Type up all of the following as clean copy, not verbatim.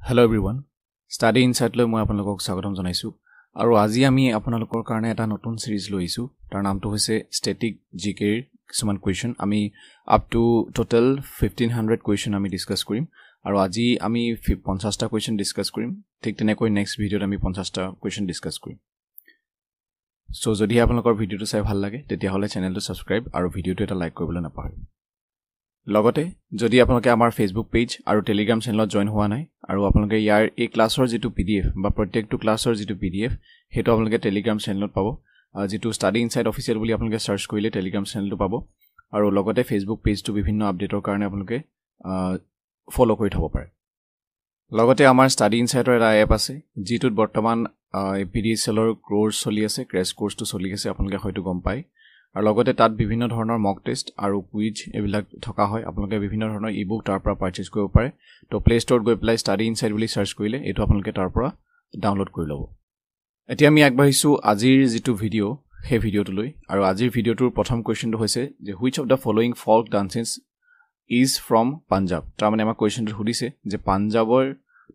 Hello everyone. Study Insight লৈ মই আপোনালোকক স্বাগতম জনাইছো আৰু আজি আমি আপোনালোকৰ কাৰণে এটা নতুন সিৰিজ লৈছো তাৰ নামটো হৈছে স্ট্যাটিক জিকে কিছুমান কোৱেশ্চন আমি আপ টু টোটাল 1500 কোৱেশ্চন আমি ডিসকাস কৰিম আৰু আজি আমি 50টা কোৱেশ্চন ডিসকাস কৰিম ঠিক তেনেকৈ নেক্সট ভিডিওত আমি 50টা কোৱেশ্চন ডিসকাস কৰিম সো যদি আপোনালোকৰ ভিডিওটো চাই ভাল লাগে তেতিয়া হলে চেনেলটো সাবস্ক্ৰাইব আৰু ভিডিওটো এটা লাইক কৰিবলৈ নাপাহৰিব লগতে যদি আপোনালোকে আমাৰ ফেসবুক পেজ আৰু টেলিগ্ৰাম চেনেলত জয়েন হোৱা নাই আৰু আপোনালোকে ইয়াৰ এই ক্লাছৰ যেটো পিডিএফ বা প্ৰত্যেকটো ক্লাছৰ যেটো পিডিএফ হেটো আপোনালোকে টেলিগ্ৰাম চেনেলত পাব যেটো ষ্টাডি ইনসাইড অফিচিয়েল বুলি আপোনালোকে সাৰ্চ কৰিলে টেলিগ্ৰাম চেনেলটো পাব আৰু লগতে ফেসবুক পেজটো বিভিন্ন আপডেটৰ কাৰণে আপোনালোকে ফলো কৰি থব পাৰে লগতে আমাৰ ষ্টাডি ইনসাইডৰ এটা এপ আছে যেটোত বৰ্তমান পিডিএছএলৰ কোৰ্স চলি আছে ক্ৰেশ কোৰ্সটো চলি আছে আপোনালোকে হয়তো গম পায় আৰু লগতে তাত বিভিন্ন ধৰণৰ মক টেষ্ট আৰু কুইজ এবিলাক থকা হয় আপোনালোকে বিভিন্ন ধৰণৰ ইবুক তাৰ পৰা পাৰচেজ কৰিব পাৰে তো প্লে ষ্টৰত গৈ প্লাই ষ্টাডি ইনসাইড বুলি সাৰ্চ কৰিলে এটো আপোনালোকে তাৰ পৰা ডাউনলোড কৰি ল'ব এতিয়া আমি আগবাঢ়িছো আজিৰ যেটো ভিডিও হে ভিডিওটো লৈ আৰু আজিৰ ভিডিওটোৰ প্ৰথম কোৱেশ্চনটো হৈছে যে which of the following folk dances is from Punjab তাৰ মানে আমাৰ কোৱেশ্চনটো সুধিছে যে পাঞ্জাবৰ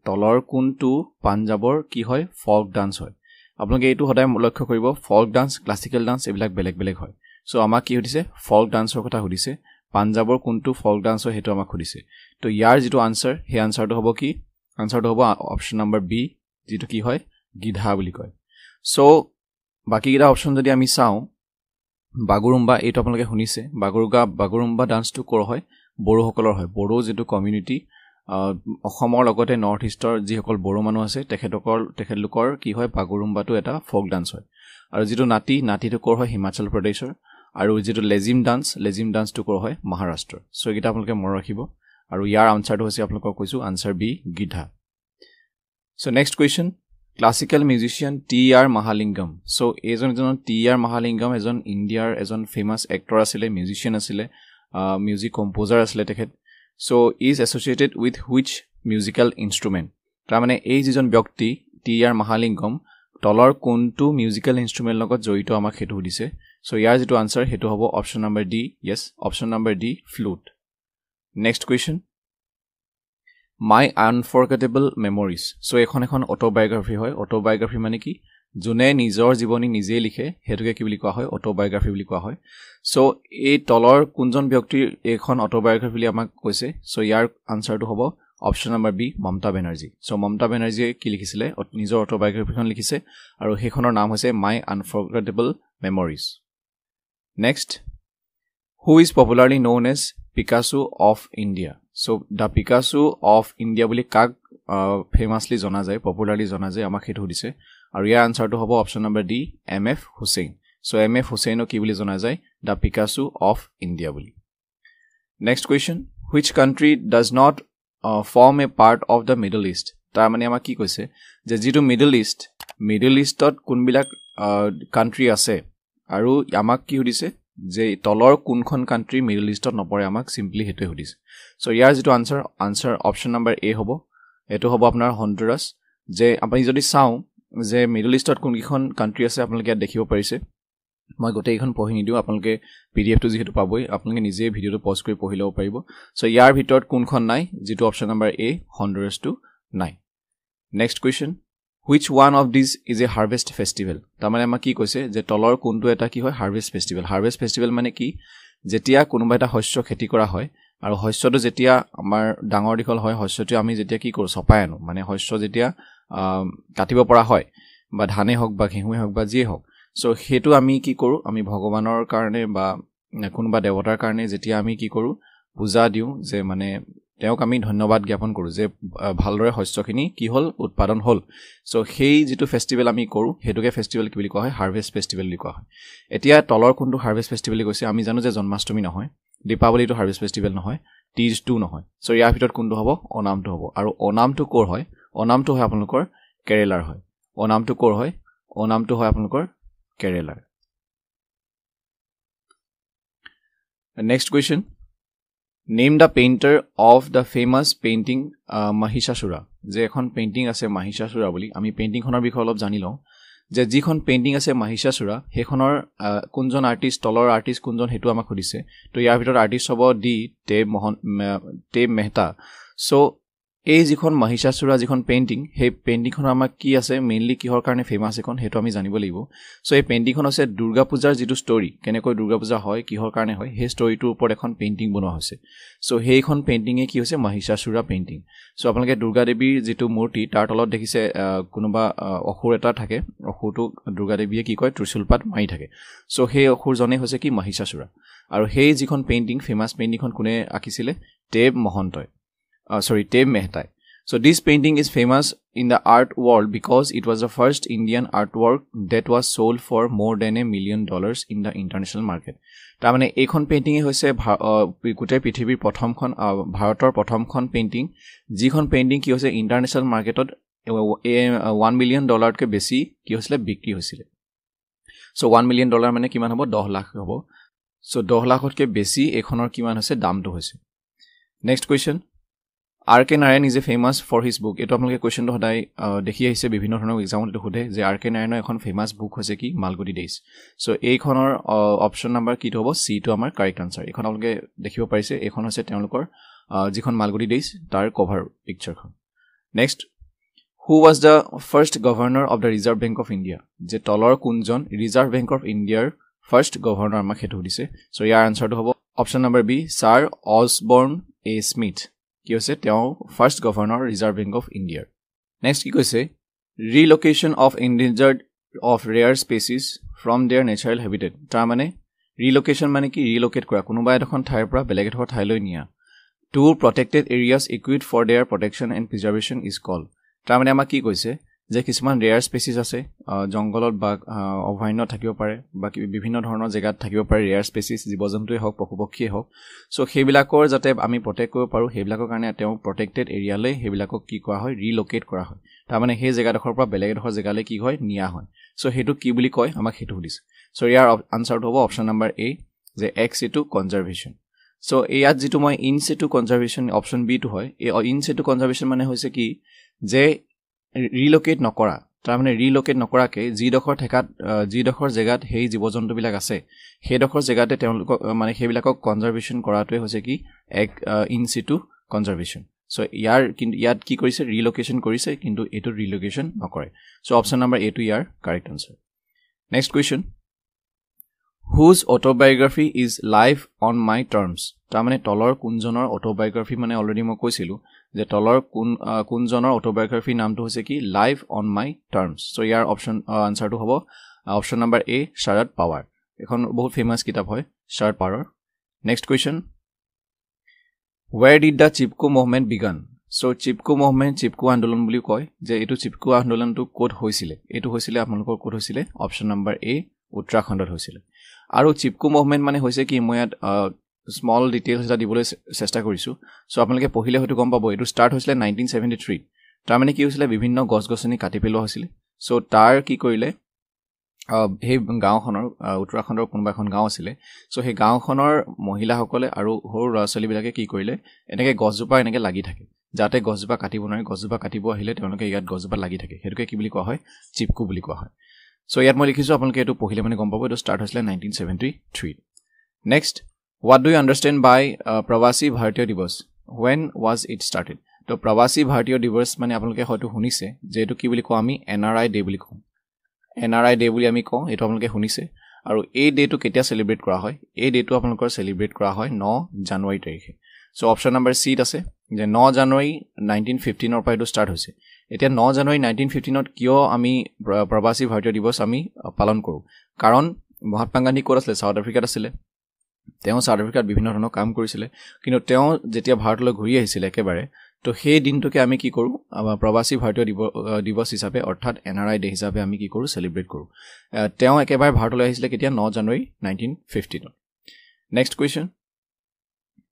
তলৰ কোনটো পাঞ্জাবৰ কি হয় ফল্ক ডান্স হয় আপোনালোকে এটো সদায় লক্ষ্য কৰিব ফল্ক ডান্স ক্লাসিক্যাল ডান্স এবিলাক বেলেগ বেলেগ হয় সো আমাক কি সুধিছে ফল্ক ডান্সৰ কথা সুধিছে পাঞ্জাবৰ কোনটো ফল্ক ডান্স হয় হেতু আমাক সুধিছে তো ইয়াৰ যেটো আনসাৰ হে আনসাৰটো হ'ব কি আনসাৰটো হ'ব অপচন নম্বৰ বি যেটো কি হয় গিধা বুলি কয় সো বাকিটা অপচন যদি আমি চাও বাগুৰুম্বা এটো আপোনালোকে শুনিছে বাগুৰুম্বা ডান্সটো কৰ হয় বড়ো সকলৰ হয় বড়ো যেটো কমিউনিটি অসমৰ লগতে নৰ্থ ইষ্টৰ যি সকল বড়ো মানুহ আছে তেখেতলোকৰ কি হয় বাগুৰুম্বাটো এটা ফল্ক ডান্স হয় আৰু যেটো নাটিটো কৰ হয় হিমাচল প্ৰদেশৰ আৰু যেটো লেজিম ডান্সটো কৰ হয় মহাৰাষ্ট্ৰ সো এটা আপোনালোকে মন ৰাখিব আৰু ইয়াৰ আনসাৰটো হৈছে আপোনালোকক কৈছো আনসাৰ বি গিধা so next question classical musician TR. Mahalingam so এজন টি.আৰ. মহালিংগম এজন ইণ্ডিয়াৰ এজন ফেমাস এক্টৰ আছিল মিউজিশিয়ান আছিল মিউজিক কম্পোজাৰ আছিল তেখেত so is associated with which musical instrument তাৰ মানে এই যিজন ব্যক্তি টি.আৰ. মহালিংগম তলৰ কোনটো মিউজিক্যাল ইনস্ট্ৰুমেন্ট লগত জড়িত আমাক হেতু দিছে সো ইয়াৰ যেটো আনসাৰ হেতু হ'ব option number D yes option number D flute next question my unforgettable memories so এখন অটোবায়োগ্ৰাফি হয় অটোবায়োগ্ৰাফি মানে কি জুনে নিজৰ জীৱনী নিজে লিখে হেতুকে কি বুলি কোৱা হয় অটোবায়োগ্ৰাফি বুলি কোৱা হয় সো এই তলৰ কোনজন ব্যক্তিৰ এখন অটোবায়োগ্ৰাফি বুলি আমাক কৈছে সো ইয়াৰ আনসাৰটো হ'ব option number B Mamata Banerjee so মমতা বেনাৰ্জীয়ে কি লিখিছিলে নিজৰ অটোবায়োগ্ৰাফিখন লিখিছে আৰু হেখনৰ নাম হৈছে my unforgettable memories next who is popularly known as Picasso of India so the Picasso of India বুলি কাক ফেমাসলি জনা যায় পপুলাৰলি জনা যায় আমাক হেতু দিছে আৰু ইয়াৰ আনসাৰটো হ'ব option number D MF. Husain so MF. হুছেইনক কি বুলি জনা যায় the Picasso of India বুলি next question which country does not form a part of the Middle East তাৰ মানে আমাক কি কৈছে যে যেটো মিডল ইষ্টত কোনবিলাক কান্ট্ৰি আছে আৰু আমাক কি সুধিছে যে তলৰ কোনখন কান্ট্ৰি মিডল ইষ্টত নপৰে আমাক সিম্পলি হেতুৱে সুধিছে সো ইয়াৰ যেটো আনসাৰ অপচন নম্বৰ এ হ'ব এটো হ'ব আপোনাৰ হন্ডুৰাস যে আপুনি যদি চাও যে মিডল ইষ্টত কোনকিখন কান্ট্ৰি আছে আপোনালোকে ইয়াত দেখিব পাৰিছে মই গোটেইখন পঢ়ি নিদিও আপোনালোকে পিডিএফটো যেহেতু পাবই আপোনালোকে নিজে ভিডিওটো পজ কৰি পঢ়ি ল'ব পাৰিব সো ইয়াৰ ভিতৰত কোনখন নাই যেটো অপচন নম্বৰ এ হন্ডুৰাসটো নাই next question which one of these is a harvest festival তাৰ মানে আমাক কি কৈছে যে তলৰ কোনটো এটা কি হয় harvest festival মানে কি যেতিয়া কোনোবা এটা শস্য খেতি কৰা হয় আৰু শস্যটো যেতিয়া আমাৰ ডাঙৰ দীঘল হয় শস্যটো আমি যেতিয়া কি কৰো চপাই আনো মানে শস্য যেতিয়া কাটিব পৰা হয় বা ধানে হওক বা ঘেঁহুৱে হওক বা যিয়ে হওক সো হেতু আমি কি কৰো আমি ভগৱানৰ কাৰণে বা কোনোবা দেৱতাৰ কাৰণে যেতিয়া আমি কি কৰো পূজা দিও যে মানে তেওঁক আমি ধন্যবাদ জ্ঞাপন কৰো যে ভালদৰে শস্যখিনি কি হল উৎপাদন হল সো সেই যেটো ফেষ্টিভেল আমি কৰো হেতুকে ফেষ্টিভেল কি বুলি কোৱা হয় হাৰভেষ্ট ফেষ্টিভেল বুলি কোৱা হয় এতিয়া তলৰ কোনটো হাৰভেষ্ট ফেষ্টিভেল কৈছে আমি জানো যে জন্মাষ্টমী নহয় দীপাৱলীটো হাৰভেষ্ট ফেষ্টিভেল নহয় তীজটো নহয় সো ইয়াৰ ভিতৰত কোনটো হ'ব ওনামটো হ'ব আৰু ওনামটো কৰ হয় ওনামটো হয় আপোনালোকৰ কেৰেলাৰ হয় ওনামটো কৰ হয় ওনামটো হয় আপোনালোকৰ কেৰেলাৰ next question name the painter of the famous painting Mahishasura যে এখন পেইন্টিং আছে Mahishasura বুলি আমি পেইন্টিংখনৰ বিষয়ে অলপ জানি লওঁ যে যিখন পেইন্টিং আছে Mahishasura হেখনৰ কোনজন আৰ্টিষ্ট তলৰ আৰ্টিষ্ট কোনজন হেতু আমাক সুধিছে তো ইয়াৰ ভিতৰত আৰ্টিষ্ট হ'ব ডি টেব মেহতা সো এই যিখন মহিষাসুৰা যিখন পেইন্টিং সেই পেইন্টিংখন আমাৰ কি আছে মেইনলি কিহৰ কাৰণে ফেমাস এখন হেতু আমি জানিব লাগিব সো এই পেইন্টিংখন আছে দুৰ্গা পূজাৰ যিটো ষ্টৰী কেনেকৈ দুৰ্গা পূজা হয় কিহৰ কাৰণে হয় সেই ষ্টৰীটোৰ ওপৰত এখন পেইন্টিং বনোৱা হৈছে সো সেইখন পেইন্টিংয়ে কি হৈছে মহিষাসুৰা পেইন্টিং সো আপোনালোকে দুৰ্গা দেৱীৰ যিটো মূৰ্তি তাৰ তলত দেখিছে কোনোবা অসুৰ এটা থাকে অসুৰটো দুৰ্গা দেৱীয়ে কি কয় ত্ৰিশূলপাত মাৰি থাকে সো সেই অসুৰজনে হৈছে কি মহিষাসুৰা আৰু সেই যিখন পেইন্টিং ফেমাস পেইন্টিংখন কোনে আঁকিছিলে টেব মহন্তই Teb Mehta. So this painting is famous in the art world because it was the first Indian artwork that was sold for more than $1 million in the international market. তাৰমানে এইখন painting হৈছে গোটেই পৃথিৱীৰ প্ৰথমখন ভাৰতৰ প্ৰথমখন painting যিখন painting কি হৈছে ইন্টাৰনেশ্যনেল মাৰ্কেটত $1 million কে বেছি কি হৈছিলে বিক্ৰী হৈছিলে সো $1 million মানে কিমান হ'ব 10 লাখ হ'ব সো 10 লাখতকৈ বেছি এখনৰ কিমান হৈছে দামটো হৈছে next question R.K. Narayan is a famous for his book. এটো আপোনালোকে কোৱেশ্চনটো সদায় দেখি আহিছে বিভিন্ন ধৰণৰ এক্সামত এটো সোধে যে R.K. Narayan এখন ফেমাস বুক হৈছে কি মালগুডি ডেইজ সো এইখনৰ অপচন নাম্বাৰ কি হ'ব সি টো আমাৰ কাৰেক্ট আনসাৰ এখন আপোনালোকে দেখিব পাৰিছে এখন হৈছে তেওঁলোকৰ যিখন মালগুডি ডেইজ তাৰ কভাৰ পিকচাৰখন next who was the first governor of the Reserve Bank of India যে তলৰ কোনজন Reserve Bank of India first governor আমাক হেতু দিছে সো ইয়াৰ আনসাৰটো হ'ব option number B sir Osborne A Smith কি হৈছে তেওঁ first governor reserve bank of ইণ্ডিয়াৰ নেক্সট কি কৈছে relocation of endangered of rare species from their natural habitat তাৰ মানে ৰিলোকেশ্যন মানে কি ৰিলোকেট কৰা কোনোবা এখন ঠাইৰ পৰা বেলেগ এডোখৰ ঠাইলৈ নিয়া to protected areas equipped for their protection and preservation is call তাৰ মানে আমাক কি কৈছে যে কিছুমান ৰেয়াৰ স্পেচিছ আছে জংগলত বা অভয়াৰণ্য থাকিব পাৰে বা বিভিন্ন ধৰণৰ জেগাত থাকিব পাৰে ৰেয়াৰ স্পেচিছ জীৱ-জন্তুই হওক পশু-পক্ষীয়ে হওক সো সেইবিলাকৰ যাতে আমি প্ৰটেক্ট কৰিব পাৰো সেইবিলাকৰ কাৰণে তেওঁ প্ৰটেক্টেড এৰিয়ালৈ সেইবিলাকক কি কৰা হয় ৰিলোকেট কৰা হয় তাৰ মানে সেই জেগাডোখৰ পৰা বেলেগ এডোখৰ জেগালৈ কি হয় নিয়া হয় সো হেতু কি বুলি কয় আমাক হেতু সুধিছে সো ইয়াৰ আনসাৰটো হ'ব অপচন নাম্বাৰ এ যে এক্স ইটু কনজাৰভেশ্যন সো ইয়াত যেটো মই in situ conservation option B টু হয় এই ইন সিটু কনজাৰভেশ্যন মানে হৈছে কি যে ৰিলোকেট নকৰা তাৰ মানে ৰিলোকেট নকৰাকে যিডোখৰ জেগাত হেই জীৱ-জন্তুবিলাক আছে সেইডোখৰ জেগাতে তেওঁলোক মানে সেইবিলাকক কনজাৰভেশ্যন কৰাটোৱে হৈছে কি এক ইন সিটু কনজাৰভেশ্যন সো ইয়াত কি কৰিছে ৰিলোকেশ্যন কৰিছে কিন্তু এটো ৰিলোকেশ্যন নকৰে so option number A to ইয়াৰ correct answer next question whose autobiography is life on my terms তাৰ মানে তলৰ কোনজনৰ অটোবায়োগ্ৰাফি মানে অলৰেডি মই কৈছিলো যে তলৰ কোনজনৰ অটোবায়োগ্ৰাফি নামটো হৈছে কি life on my terms so ইয়াৰ অপচন আনসাৰটো হ'ব option number A Sharad Pawar এখন বহুত ফেমাস কিতাপ হয় Sharad Pawar next question where did the chipko movement began সো চিপকো মুভমেন্ট চিপকো আন্দোলন বুলি কয় যে এটো চিপকো আন্দোলনটো কোড হৈছিলে এটো হৈছিলে আপোনালোকৰ কোড হৈছিলে অপচন নাম্বাৰ এ উত্তৰাখণ্ডত হৈছিলে আৰু চিপকো মুভমেন্ট মানে হৈছে কি মই ইয়াত স্মল ডিটেইলছ এটা দিবলৈ চেষ্টা কৰিছো সো আপোনালোকে পঢ়িলে হয়তো গম পাব এটো ষ্টাৰ্ট হৈছিলে 1973 তাৰ মানে কি হৈছিলে বিভিন্ন গছ-গছনি কাটি পেলোৱা হৈছিলে সো তাৰ কি কৰিলে সেই গাঁওখনৰ উত্তৰাখণ্ডৰ কোনবা এখন গাঁও আছিলে সো সেই গাঁওখনৰ মহিলাসকলে আৰু সৰু ল'ৰা-ছোৱালীবিলাকে কি কৰিলে এনেকৈ গছজোপা এনেকৈ লাগি থাকে যাতে গছজোপা কাটিব নোৱাৰে গছজোপা কাটিব আহিলে তেওঁলোকে ইয়াত গছজোপা লাগি থাকে হেতুকে কি বুলি কোৱা হয় চিপকো বুলি কোৱা হয় সো ইয়াত মই লিখিছো আপোনালোকে এটো পঢ়িলে মানে গম পাব এটো ষ্টাৰ্ট হৈছিলে 1973 next what do you understand by pravasi bharatiya divas when was it started to pravasi bharatiya divas মানে আপোনালোকে হয়তো শুনিছে যে এটো কি বুলি কোৱা আমি NRI ডে বুলি কওঁ NRI ডে বুলি আমি কওঁ এটো আপোনালোকে শুনিছে আৰু এই ডেটো কেতিয়া সেলিব্ৰেট কৰা হয় এই ডেটো আপোনালোকৰ সেলিব্ৰেট কৰা হয় 9 জানুৱাৰী তাৰিখে সো অপচন নাম্বাৰ সি আছে যে 9 জানুৱাৰী 1915 ৰ পৰা এটো ষ্টাৰ্ট হৈছে এতিয়া 9 জানুৱাৰী 1915 ত কিয় আমি প্ৰবাসী ভাৰতীয় দিৱস আমি পালন কৰো কাৰণ মহাত্মা গান্ধী কোত আছিল সাউথ আফ্ৰিকাত আছিল তেওঁ সাউথ আফ্ৰিকাত বিভিন্ন ধৰণৰ কাম কৰিছিল কিন্তু তেওঁ যেতিয়া ভাৰতলৈ ঘূৰি আহিছিল একেবাৰে তো সেই দিনটোকে আমি কি কৰো প্ৰবাসী ভাৰতীয় দিৱস হিচাপে অৰ্থাৎ NRI ডে হিচাপে আমি কি কৰো সেলিব্ৰেট কৰো তেওঁ একেবাৰে ভাৰতলৈ আহিছিল কেতিয়া 9 জানুৱাৰী 1915 next question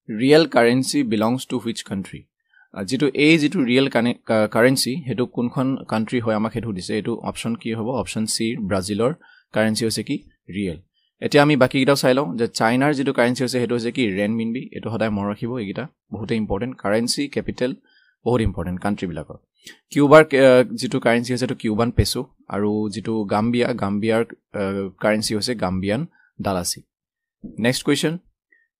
real currency belongs to which country যেটো ৰিয়েল কাৰেন্সি হেতু কোনখন কান্ট্ৰি হয় আমাক হেতু দিছে এটো অপচন কি হ'ব অপচন সি ব্ৰাজিলৰ কাৰেন্সি হৈছে কি ৰিয়েল এতিয়া আমি বাকি কিটা চাই লওঁ যে চাইনাৰ যেটো কাৰেন্সি হৈছে হেতু হৈছে কি ৰেনমিনবি এটো সদায় মন ৰাখিব এইকিটা বহুত ইম্পৰ্টেন্ট কাৰেন্সি ক্যাপিটাল বহুত ইম্পৰ্টেন্ট কান্ট্ৰি বিলাকৰ কিউবাৰ যেটো কাৰেন্সি হৈছে এটো কিউবান পেসো আৰু যেটো গাম্বিয়াৰ কাৰেন্সি হৈছে Gambian dalasi next question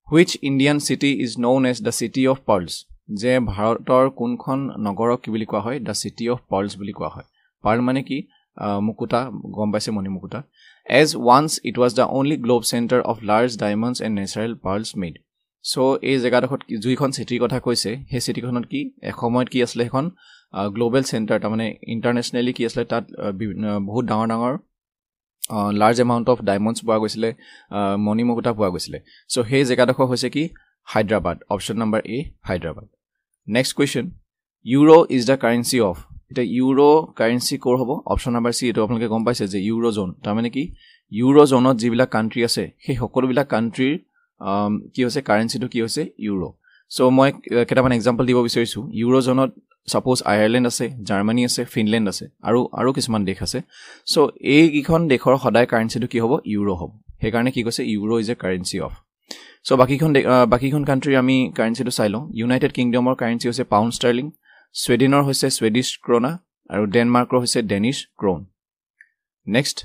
which Indian city is known as the city of pearls যে ভাৰতৰ কোনখন নগৰক কি বুলি কোৱা হয় দা সিটি অফ পাৰ্লছ বুলি কোৱা হয় পাৰ্ল মানে কি মুকুতা গম পাইছে মণি মুকুতা as once it was the only globe center of large diamonds and natural pearls made so এই জায়গাডোখৰত জুইখন সিটিৰ কথা কৈছে হে সিটিখনত কি এসময়ত কি আছিল এখন গ্লোবাল সেন্টাৰ তাৰ মানে ইন্টাৰনেশনালি কি আছিল তাত বহুত ডাঙৰ ডাঙৰ লাৰ্জ এমাউন্ট অফ ডায়মণ্ডছ পোৱা গৈছিল মণি মুকুতা পোৱা গৈছিল সো হে জায়গাডোখৰ হৈছে কি Hyderabad option number A Hyderabad next question euro is the currency of এটা ইউৰো কাৰেন্সি কোৰ হ'ব অপশন নম্বৰ সি এটো আপোনালোকে গম পাইছে যে ইউৰো জোন তাৰ মানে কি ইউৰো জোনত যিবিলাক কান্ট্ৰি আছে সেই সকলোবিলাক কান্ট্ৰিৰ কি হৈছে কাৰেন্সিটো কি হৈছে ইউৰো সো মই কেটামান এক্সাম্পল দিব বিচাৰিছো ইউৰো জোনত সাপোজ আয়াৰল্যান্ড আছে জাৰ্মানী আছে ফিনল্যান্ড আছে আৰু কিছুমান দেশ আছে সো এই কিখন দেশৰ সদায় কাৰেন্সিটো কি হ'ব ইউৰো হ'ব সেই কাৰণে কি কৈছে euro is a currency of so বাকিখন কান্ট্ৰি আমি কাৰেন্সিটো চাই লওঁ ইউনাইটেড কিংডমৰ কাৰেন্সি হৈছে পাউণ্ড ষ্টাৰ্লিং স্ৱেডেনৰ হৈছে স্ৱেডিছ ক্ৰোনা আৰু ডেনমাৰ্কৰ হৈছে Danish krone next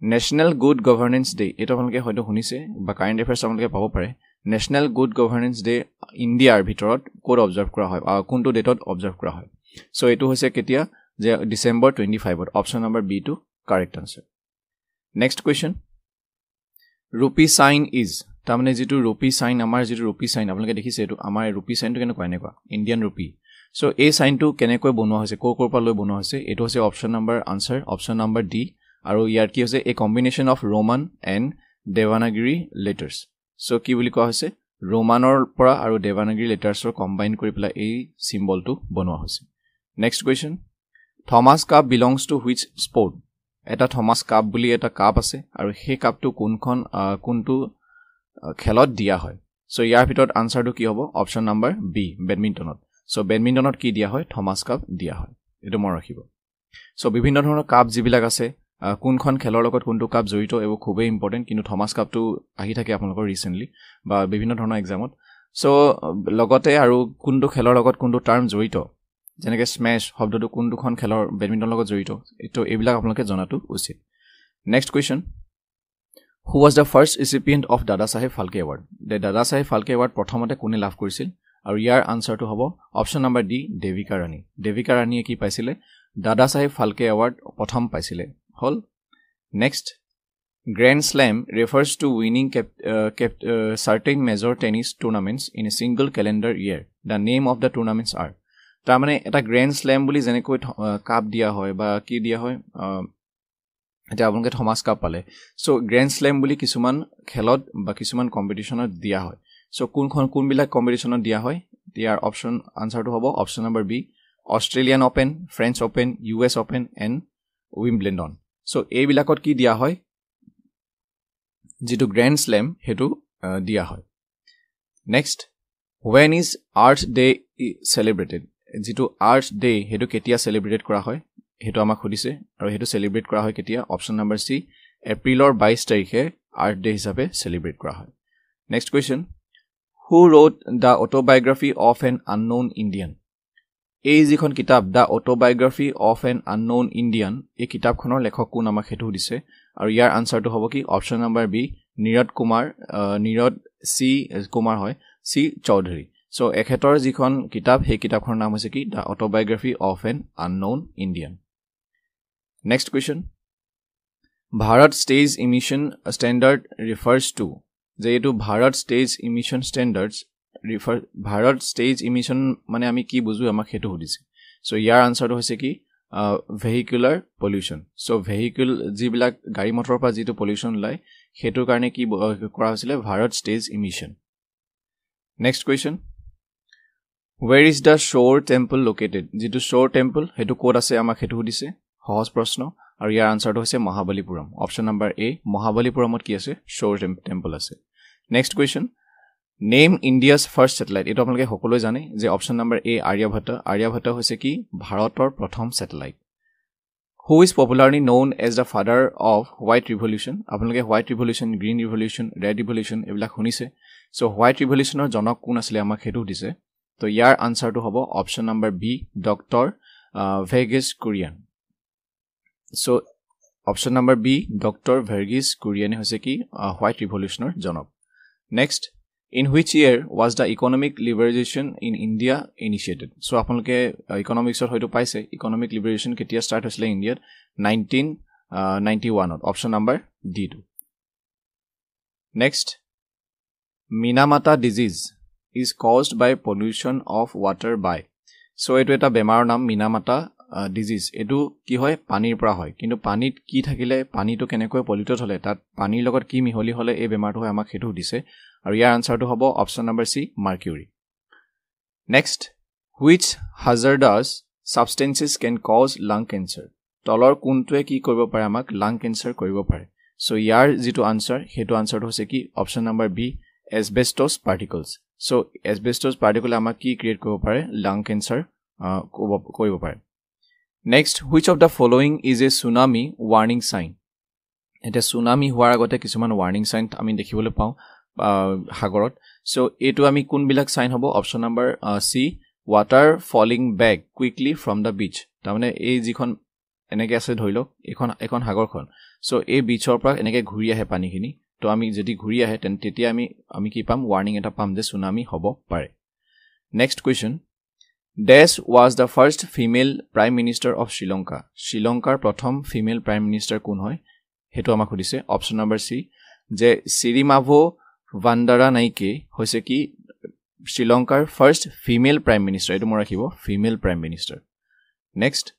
national good governance day এটা আপোনালোকে হয়তো শুনিছে বা কাৰেন্ট এফেয়াৰ্ছ আপোনালোকে পাব পাৰে নেশনেল গুড গভৰ্নেন্স ডে ইণ্ডিয়াৰ ভিতৰত কোড অবজাৰ্ভ কৰা হয় কোনটো ডেটত অবজাৰ্ভ কৰা হয় সো এটো হৈছে কেতিয়া যে ডিসেম্বৰ 25ত option number B to correct answer next question rupee sign is তাৰমানে যেটো ৰূপী সাইন আমাৰ যেটো ৰূপী সাইন আপোনালোকে দেখিছে এটো আমাৰ ৰূপী সাইনটো কেনেকুৱা এনেকুৱা ইণ্ডিয়ান ৰূপী সো এই সাইনটো কেনেকৈ বনোৱা হৈছে কোৰ পৰা লৈ বনোৱা হৈছে এটো হৈছে option number answer option number D আৰু ইয়াৰ কি হৈছে a combination of Roman and Devanagari letters so কি বুলি কোৱা হৈছে ৰোমানৰ পৰা আৰু দেৱানাগৰী লেটাৰ্ছৰ কম্বাইন কৰি পেলাই এই সিম্বলটো বনোৱা হৈছে next question Thomas cup belongs to which sport এটা থমাস কাপ বুলি এটা কাপ আছে আৰু সেই কাপটো কোনটো খেলত দিয়া হয় সো ইয়াৰ ভিতৰত আনসাৰটো কি হ'ব অপশন নম্বৰ বি বেডমিণ্টনত সো বেডমিণ্টনত কি দিয়া হয় থমাস কাপ দিয়া হয় এটো মন ৰাখিব সো বিভিন্ন ধৰণৰ কাপ যিবিলাক আছে কোনখন খেলৰ লগত কোনটো কাপ জড়িত এও খুবেই ইম্পৰ্টেন্ট কিন্তু থমাস কাপটো আহি থাকে আপোনালোকৰ ৰিসেন্টলি বা বিভিন্ন ধৰণৰ এক্সামত সো লগতে আৰু কোনটো খেলৰ লগত কোনটো টাৰ্ম জড়িত যেনেকৈ স্মেশ শব্দটো কোনটোখন খেলৰ বেডমিণ্টনৰ লগত জড়িত এটো এইবিলাক আপোনালোকে জনাটো উচিত next question who was the first recipient of Dada Saheb Phalke award দাদা সাহেব ফাল্কে এৱাৰ্ড প্ৰথমতে কোনে লাভ কৰিছিল আৰু ইয়াৰ আনসাৰটো হ'ব অপশন নম্বৰ ডি দেবিকা ৰাণীয়ে কি পাইছিলে দাদা সাহেব ফাল্কে এৱাৰ্ড প্ৰথম পাইছিলে হল next grand slam refers to winning certain major tennis tournaments in a single calendar year the name of the tournaments are তাৰ মানে এটা গ্ৰেণ্ড স্লেম বুলি যেনেকৈ কাপ দিয়া হয় বা কি দিয়া হয় এটা আপোনালোকে থমাস কাপ পালে সো গ্ৰেণ্ড স্লেম বুলি কিছুমান খেলত বা কিছুমান কম্পিটিশনত দিয়া হয় সো কোনবিলাক কম্পিটিশনত দিয়া হয় ইয়াৰ অপশন আনসাৰটো হ'ব option number B Australian open French open US open and Wimbledon so এইবিলাকত কি দিয়া হয় যেটো গ্ৰেণ্ড স্লেম হেতু দিয়া হয় next when is earth day celebrated যেটো আৰ্থ ডে হেতু কেতিয়া সেলিব্ৰেট কৰা হয় হেতু আমাক খুদিছে আৰু হেতু সেলিব্ৰেট কৰা হয় কেতিয়া অপশন নম্বৰ সি এপ্ৰিলৰ 22 তাৰিখে আৰ্থ ডে হিচাপে সেলিব্ৰেট কৰা হয় next question who wrote the autobiography of an unknown Indian এই যিখন কিতাপ the autobiography of an unknown Indian এই কিতাপখনৰ লেখক কোন আমাক হেতু দিছে আৰু ইয়াৰ আনসাৰটো হ'ব কি অপশন নম্বৰ বি নীৰদ সি কুমাৰ হয় সি চৌধুৰী সো এখেতৰ যিখন কিতাপ সেই কিতাপখনৰ নাম হৈছে কি the autobiography of an unknown Indian next question Bharat stage emission standard refers to যে এইটো Bharat stage emission standards Bharat stage emission মানে আমি কি বুজো আমাক হেতু সুধিছে সো ইয়াৰ আনসাৰটো হৈছে কি ভেহিকুলাৰ পলিউশন সো ভেহিকুল যিবিলাক গাড়ী মটৰৰ পৰা যিটো পলিউশন ওলাই হেতুৰ কাৰণে কি কৰা হৈছিল Bharat stage emission next question where is the shore temple located যেটো shore temple হেতু কোড আছে আমাক হেতু সুধিছে সহজ প্ৰশ্ন আৰু ইয়াৰ আনসাৰটো হৈছে মহাবলীপুৰম অপশন নম্বৰ এ মহাবলীপুৰমত কি আছে shore temple আছে next question name India's first satellite এটো আপোনালোকে সকলোৱে জানে যে অপশন নম্বৰ এ আৰ্যভট্ট হৈছে কি ভাৰতৰ প্ৰথম satellite who is popularly known as the father of white revolution আপোনালোকে white revolution green revolution red revolution এবিলাক শুনিছে সো white revolutionৰ জনক কোন আছিল আমাক হেতু দিছে তো ইয়াৰ আনসাৰটো হ'ব option number B doctor Verghese Kurien so option number B doctor Verghese কুৰিয়ানে হৈছে কি হোৱাইট ৰিভলিউচনৰ জনক next In which year was the economic liberalization in India initiated? So আপোনালোকে economics ৰ হয়তো পাইছে economic liberalization কেতিয়া start হৈছিল ইণ্ডিয়াত 1991 option number D2. Next, Minamata disease is caused by pollution of water by. So etu eta bemar nam Minamata disease etu ki hoy panir pra hoy kintu panit ki thakile pani to kenekoy polluted hole tat panir logot ki miholi hole e bemar to hoy amak hetu dise aru yar answer to hobo option number C mercury. Next, which hazardous substances can cause lung cancer? Tolor kuntue ki koribo pare amak lung cancer koribo pare. So yar jitu answer hetu answer to hose ki option number B asbestos particles. So asbestos particle amak ki create koribo pare lung cancer koribo pare. Next, which of the following is a tsunami warning sign? Eta tsunami hoar agote kisuman warning sign ami dekhibole pau hagorot. So etu ami kun bilak sign hobo option number C water falling back quickly from the beach. Tamane ei jikhon eneke ase dhoilo ekon hagor khon. So ei beachor pra eneke ghuri ahe pani khini to ami jodi ghuri ahe ten tetia ami ki pam warning eta pam je tsunami hobo pare. Next question, Dash was the first female prime minister of Sri Lanka. Sri Lankar prothom female prime minister kun hoy hetu amak hodise option number C je Sirimavo Bandaranaike hoise ki Sri Lankar first female prime minister etu mora khibo female prime minister. Next,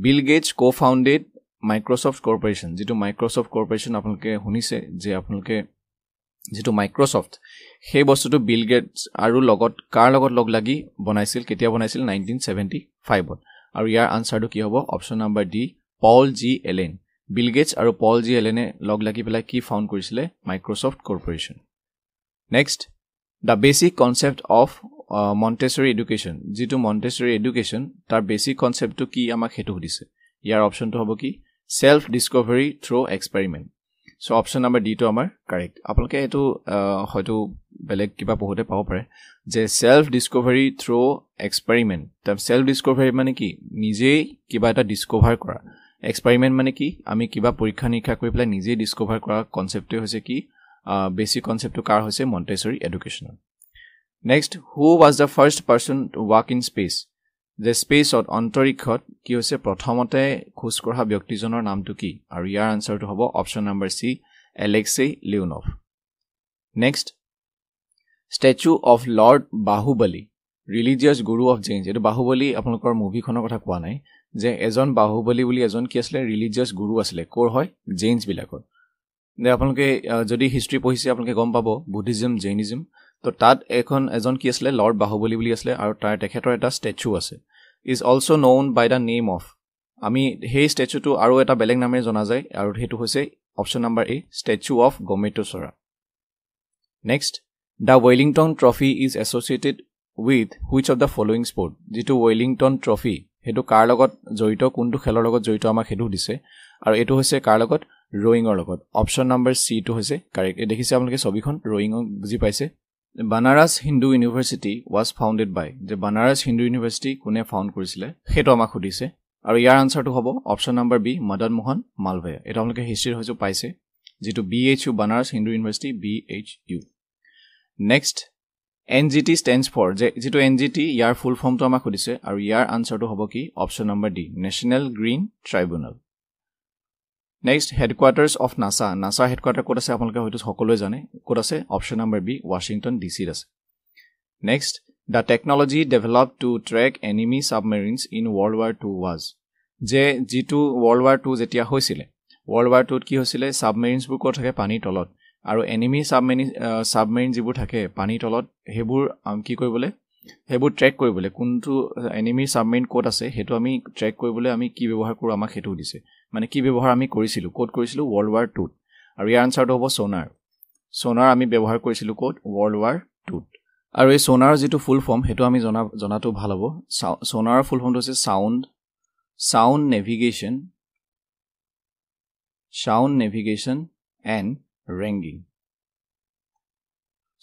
Bill Gates co-founded Microsoft Corporation. Jitu Microsoft Corporation apnaloke hunise je apnaloke jitu Microsoft he bostu to Bill Gates aru logot kar logot log lagi bonaisil ketia bonaisil 1975 ot aru yar answer to ki hobo option number D Paul G. Allen. Bill Gates aru Paul G. Allen log lagi pela ki found korisile Microsoft Corporation. Next, the basic concept of Montessori education. Jitu Montessori education tar basic concept to ki amak hetu hodise yar option to hobo ki self discovery through experiment. So option number D to amar correct. Apaloke etu hoyto beleg kiba pohote pao pare je self discovery through experiment. Tam self discovery mane ki nije kiba eta discover kora, experiment mane ki ami kiba porikha nikha kori pela nije discover kora concept hoise ki basic concept to kar hoise Montessori education. Next, who was the first person to walk in space? The space of Antarikshot ki hoise prothomote khoj korha byaktijonor naam to ki aru yar answer to hobo option number C Alexei Leonov. Next, statue of Lord Bahubali, religious guru of Jains. Etu Bahubali apnalokor movie khonor kotha koa nai je ejon Bahubali boli ejon ki asle religious guru asle kor hoy Jains bilakor. De apnaloke jodi history pohise apnaloke gom pabo Buddhism Jainism to tat ejon ki asle Lord Bahubali boli asle aru tar tekhetor eta statue ase is also known by the name of ami he statue to aru eta beleg name jona jay aru hetu hoise option number A statue of Gometosora. Next, the Wellington trophy is associated with which of the following sport? Jitu Wellington trophy hetu kar logot joito kuntu khelor logot joito amak hetu dise aru etu hoise kar logot rowing or logot option number C to hoise correct. E dekhise apnaloke sobikhon rowing buji paise. Banaras Hindu University was founded by. The Banaras Hindu University kune found korisile hetu amak hodise aru yar answer to hobo option number B Madan Mohan Malviya. Eta apnaloke history hoiso paise jitu BHU Banaras Hindu University BHU. Next, NGT stands for jitu NGT yar full form to amak hodise aru yar answer to hobo ki option number D National Green Tribunal. Next, headquarters of NASA. NASA headquarter kota ase apnaloke hoitu hokoloi jane kota ase option number B Washington DC ase. Next, the technology developed to track enemy submarines in World War II was. Je jitu World War II jetia hoisile World War II ki hoisile submarines bur ko thake pani tolot aru enemy submarine jibur thake pani tolot hebur ki koribole hebur track koribole kuntu enemy submarine kot ase hetu ami track koribole ami ki bebohar koru amak hetu dise মানে কি ব্যৱহাৰ আমি কৰিছিলো code কৰিছিলো World War II আৰু ইয়াৰ আনসাৰটো হ'ব সোনাৰ আমি ব্যৱহাৰ কৰিছিলো কোড World War II আৰু এই সোনাৰ যেটো ফুল ফৰ্ম হেতু আমি জনাটো ভাল হ'ব সোনাৰ ফুল ফৰ্মটো হৈছে sound navigation and ranging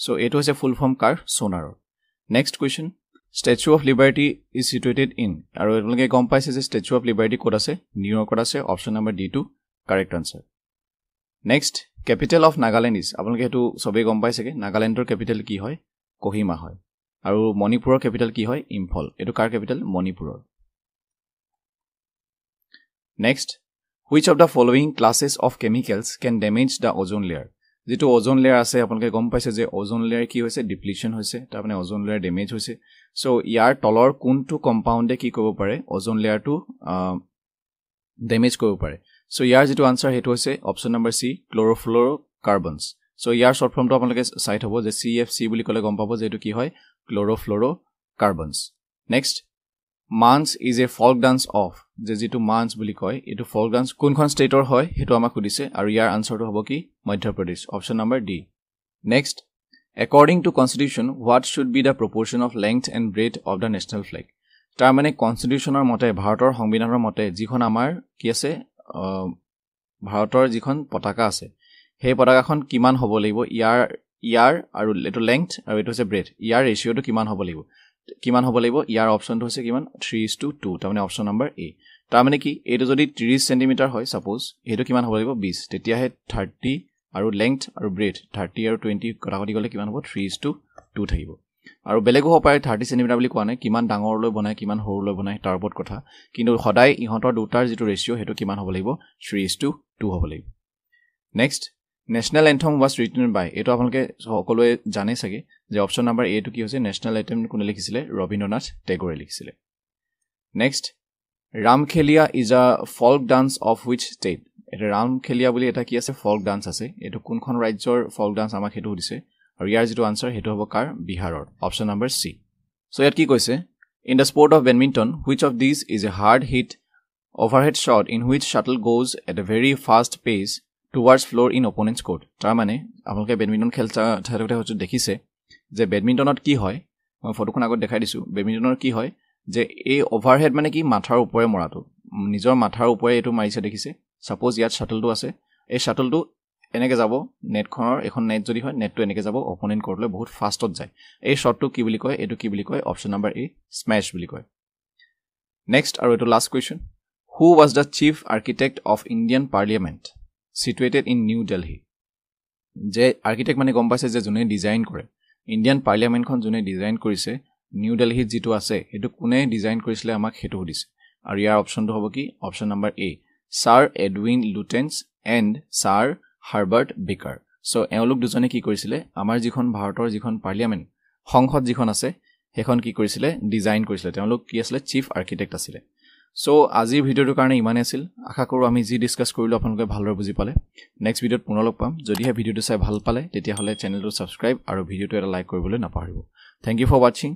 so eto হৈছে ফুল form car সোনাৰ next question Statue of Liberty is situated in. Aru etlenge gom paise je Statue of Liberty kod ase New York kod ase option number D2 correct answer. Next, Capital of Nagaland is আপোনালোকে হেতু সবে গম পাই সকে নাগালেণ্ডৰ capital কি হয় কোহিমা হয় আৰু মণিপুৰৰ ক্যাপিটেল কি হয় ইম্ফল এটো কাৰ ক্যাপিটেল মণিপুৰৰ Next, which of the following classes of chemicals can damage the ozone layer? যেটো ozone layer আছে আপোনালোকে গম পাইছে যে ozone layer কি হৈছে ডিপ্লিশন হৈছে তাৰ মানে ozone layer ড্যামেজ হৈছে সো ইয়াৰ তলৰ কোনটো কম্পাউণ্ডে কি কৰিব পাৰে ozone layer টো ড্যামেজ কৰিব পাৰে সো ইয়াৰ যেটো আনসাৰ হেতু হৈছে অপচন নম্বৰ সি ক্লোৰোফ্লোৰোকাৰ্বনছ সো ইয়াৰ শৰ্ট ফৰ্মটো আপোনালোকে সাইট হ'ব যে CFC বুলি কলে গম পাব যে এটো কি হয় ক্লোৰোফ্লোৰোকাৰ্বনছ next Mans is a folk dance of যেটো Mans বুলি কয় এটো folk dance কোনখন ষ্টেটৰ হয় হেতু আমাক খুদিছে আৰু ইয়াৰ আনসাৰটো হ'ব কি Madhya Pradesh option number D next according to constitution what should be the proportion of length and breadth of the national flag তাৰ মানে কনস্টিটিউশনৰ মতে ভাৰতৰ সংবিধানৰ মতে যিখন আমাৰ কি আছে ভাৰতৰ যিখন পতাকা আছে সেই পতাকাখন কিমান হ'ব লাগিব ইয়াৰ আৰু এটো লেংথ আৰু এটো হৈছে ব্ৰেথ ইয়াৰ ৰেশিওটো কিমান হ'ব লাগিব ইয়াৰ অপচনটো হৈছে কিমান 3:2 তাৰ মানে অপচন নম্বৰ এ তাৰ মানে কি এটো যদি 30 সেন্টিমিটাৰ হয় সাপোজ এটো কিমান হ'ব লাগিব 20 তেতিয়া হে 30 আৰু লেংথ আৰু ব্ৰেথ 30 আৰু 20 কটাকটি গলে কিমান হ'ব 3:2 থাকিব আৰু বেলেগো হ'ব পাৰে 30 সেন্টিমিটাৰ বুলি কোৱা নাই কিমান ডাঙৰলৈ বনায় কিমান সৰুলৈ বনায় তাৰ ওপৰত কথা কিন্তু সদায় ইহঁতৰ দুটাৰ যেটো ৰেশিও হেতু কিমান হ'ব লাগিব 3:2 হ'ব লাগিব next National Anthem was written by এটো আপোনালোকে সকলোৱে জানে সকে যে অপচন নম্বৰ এ টো কি হৈছে National Anthem কোনে লিখিছিলে ৰবীন্দ্ৰনাথ টেগৰে লিখিছিলে next Ramkhelia is a folk dance of which state এটা Ramkhelia বুলি এটা কি আছে folk dance আছে এটো কোনখন ৰাজ্যৰ folk dance আমাক হেতু দিছে আৰু ইয়াৰ যেটো আনসাৰ হেতু হ'ব কাৰ বিহাৰৰ অপচন নম্বৰ সি সো ইয়াত কি কৈছে In the sport of badminton which of these is a hard hit overhead shot in which shuttle goes at a very fast pace towards floor in opponent's court তাৰ মানে আপোনালোকে badminton খেলতা থাকতে হচ্ছে দেখিছে যে বেডমিন্টনত কি হয় মই ফটোখন আগত দেখাই দিছো বেডমিন্টনৰ কি হয় যে এই ওভাৰহেড মানে কি মাথাৰ ওপৰে মৰাটো নিজৰ মাথাৰ ওপৰে এটো মাৰিছে দেখিছে সাপোজ ইয়াত শাটলটো আছে এই শাটলটো এনেকে যাব নেটখনৰ এখন নেট যদি হয় নেটটো এনেকে যাব অপোনেন্ট কোৰ্টলৈ বহুত ফাষ্টত যায় এই শটটো কি বুলি কয় এটো কি বুলি কয় অপচন নম্বৰ এ স্ম্যাশ বুলি কয় নেক্সট আৰু এটো last question who was the chief architect of Indian Parliament situated in New Delhi যে আৰ্কিটেক্ট মানে গম পাইছে যে জুনে ডিজাইন কৰে ইন্ডিয়ান পাৰ্লিয়ামেন্টখন জুনে ডিজাইন কৰিছে নিউ দিল্লীত যেটো আছে এটো কোনে ডিজাইন কৰিছিলে আমাক হেতু দিছে আৰু ইয়াৰ অপচনটো হ'ব কি অপচন নম্বৰ এ সাৰ এডউইন লুটেন্স এণ্ড সাৰ হাৰ্বাৰ্ট বেকাৰ সো এওঁলোক দুজনে কি কৰিছিলে আমাৰ যিখন ভাৰতৰ যিখন পাৰ্লিয়ামেন্ট সংসদ যিখন আছে হেখন কি কৰিছিলে ডিজাইন কৰিছিলে তেওঁলোক কি আছিল চিফ আৰ্কিটেক্ট আছিল সো আজিৰ ভিডিওটোৰ কাৰণে ইমানে আছিল আশা কৰো আমি যি ডিসকাস কৰিলো আপোনালোকে ভালদৰে বুজি পালে নেক্সট ভিডিওত পুনৰ লগ পাম যদি হে ভিডিওটো চাই ভাল পালে তেতিয়া হলে চেনেলটো সাবস্ক্ৰাইব আৰু ভিডিওটো এটা লাইক কৰিবলৈ নাপাহৰিব থ্যাংক ইউ ফৰ ওয়াচিং